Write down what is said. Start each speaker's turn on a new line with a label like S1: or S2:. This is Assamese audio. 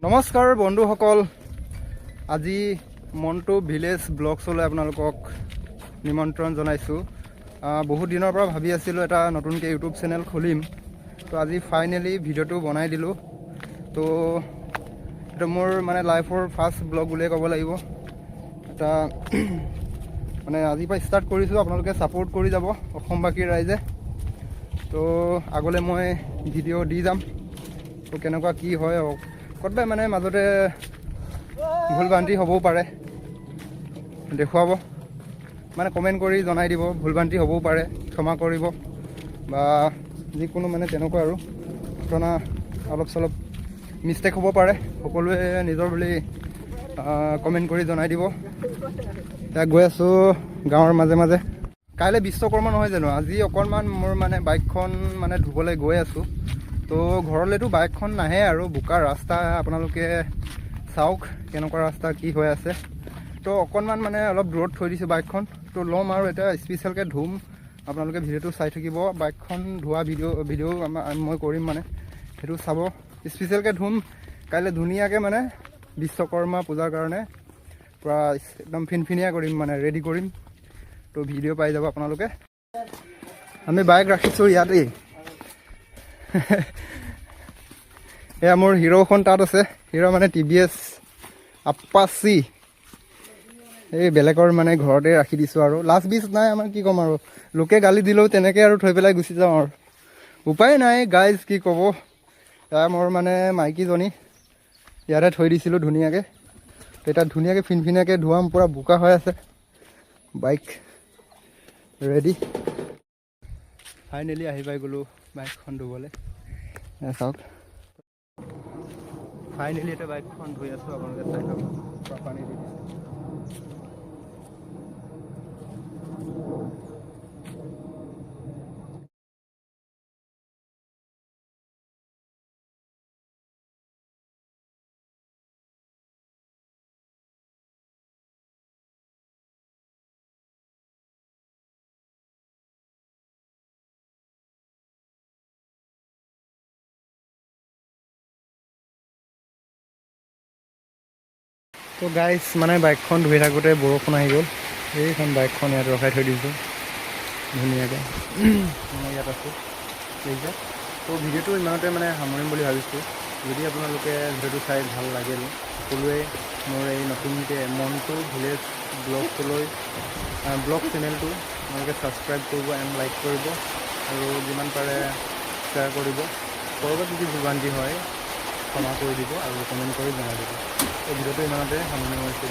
S1: নমস্কাৰ বন্ধুসকল, আজি মন্টু ভিলেজ ব্লগছলৈ আপোনালোকক নিমন্ত্ৰণ জনাইছোঁ। বহুত দিনৰ পৰা ভাবি আছিলোঁ এটা নতুনকৈ ইউটিউব চেনেল খুলিম। তো আজি ফাইনেলি ভিডিঅ'টো বনাই দিলোঁ। তো এইটো মোৰ মানে লাইফৰ ফাৰ্ষ্ট ব্লগ বুলিয়ে ক'ব লাগিব। এটা মানে আজিৰ পৰা ষ্টাৰ্ট কৰিছোঁ, আপোনালোকে ছাপোৰ্ট কৰি যাব অসমবাসীৰ ৰাইজে। তো আগলৈ মই ভিডিঅ' দি যাম। তো কেনেকুৱা কি হয় ক'তবাই মানে মাজতে ভুল ভ্ৰান্তি হ'বও পাৰে, দেখুৱাব মানে কমেণ্ট কৰি জনাই দিব। ভুল ভ্ৰান্তি হ'বও পাৰে, ক্ষমা কৰিব বা যিকোনো মানে তেনেকুৱা আৰু ঘটনা অলপ চলপ মিষ্টেক হ'ব পাৰে। সকলোৱে নিজৰ বুলি কমেণ্ট কৰি জনাই দিব। এতিয়া গৈ আছোঁ গাঁৱৰ মাজে মাজে। কাইলৈ বিশ্বকৰ্মা নহয় জানো? আজি অকণমান মোৰ মানে বাইকখন মানে ধুবলৈ গৈ আছোঁ। তো ঘৰলৈতো বাইকখন নাহে আৰু বোকা ৰাস্তা, আপোনালোকে চাওক কেনেকুৱা ৰাস্তা কি হৈ আছে। তো অকণমান মানে অলপ দূৰত থৈ দিছোঁ বাইকখন। তো ল'ম আৰু এতিয়া স্পেচিয়েলকৈ ধুম। আপোনালোকে ভিডিঅ'টো চাই থাকিব। বাইকখন ধোৱা ভিডিঅ' মই কৰিম, মানে সেইটো চাব। স্পেচিয়েলকৈ ধুম কাইলৈ ধুনীয়াকৈ, মানে বিশ্বকৰ্মা পূজাৰ কাৰণে পূৰা একদম ফিনফিনীয়া কৰিম, মানে ৰেডি কৰিম। তো ভিডিঅ' পাই যাব আপোনালোকে। আমি বাইক ৰাখিছোঁ ইয়াতেই। এয়া মোৰ হিৰ'খন তাত আছে। হিৰ' মানে TVS আপাচি। এই বেলেগৰ মানে ঘৰতে ৰাখি দিছোঁ আৰু লাষ্ট বিচ নাই আমাৰ, কি ক'ম আৰু। লোকে গালি দিলেও তেনেকৈ আৰু থৈ পেলাই গুচি যাওঁ আৰু উপায় নাই গাইজ, কি ক'ব। এয়া মোৰ মানে মাইকীজনী ইয়াতে থৈ দিছিলোঁ ধুনীয়াকৈ। এতিয়া ধুনীয়াকৈ ফিনফিনীয়াকৈ ধুৱাম, পূৰা বোকা হৈ আছে। Bike ready. ফাইনেলি আহি পাই গ'লোঁ বাইকখন ধুবলৈ। চাওক ফাইনেলি এতিয়া বাইকখন ধুই আছোঁ, আপোনালোকে চাই থাকক। পূৰা পানী দি দিছোঁ। তো গাইজ মানে বাইকখন ধুই থাকোঁতে বৰষুণ আহি গ'ল। এইখন বাইকখন ইয়াত ৰখাই থৈ দিছোঁ ধুনীয়াকৈ। মই ইয়াত আছোঁ দেখিছে। তো ভিডিঅ'টো ইমানতে মানে সামৰিম বুলি ভাবিছোঁ। যদি আপোনালোকে ভিডিঅ'টো চাই ভাল লাগিল, সকলোৱে মোৰ এই নতুনকৈ মন্টু ভিলেজ ব্লগ চেনেলটো আপোনালোকে ছাবস্ক্ৰাইব কৰিব এণ্ড লাইক কৰিব, আৰু যিমান পাৰে শ্বেয়াৰ কৰিব। ক'ৰবাত যদি ভুলভ্ৰান্তি হয় ক্ষমা কৰি দিব আৰু কমেণ্ট কৰি জনাই দিব। এই ভিডিঅ'টো ইমানতে সামৰণি মাৰিছোঁ।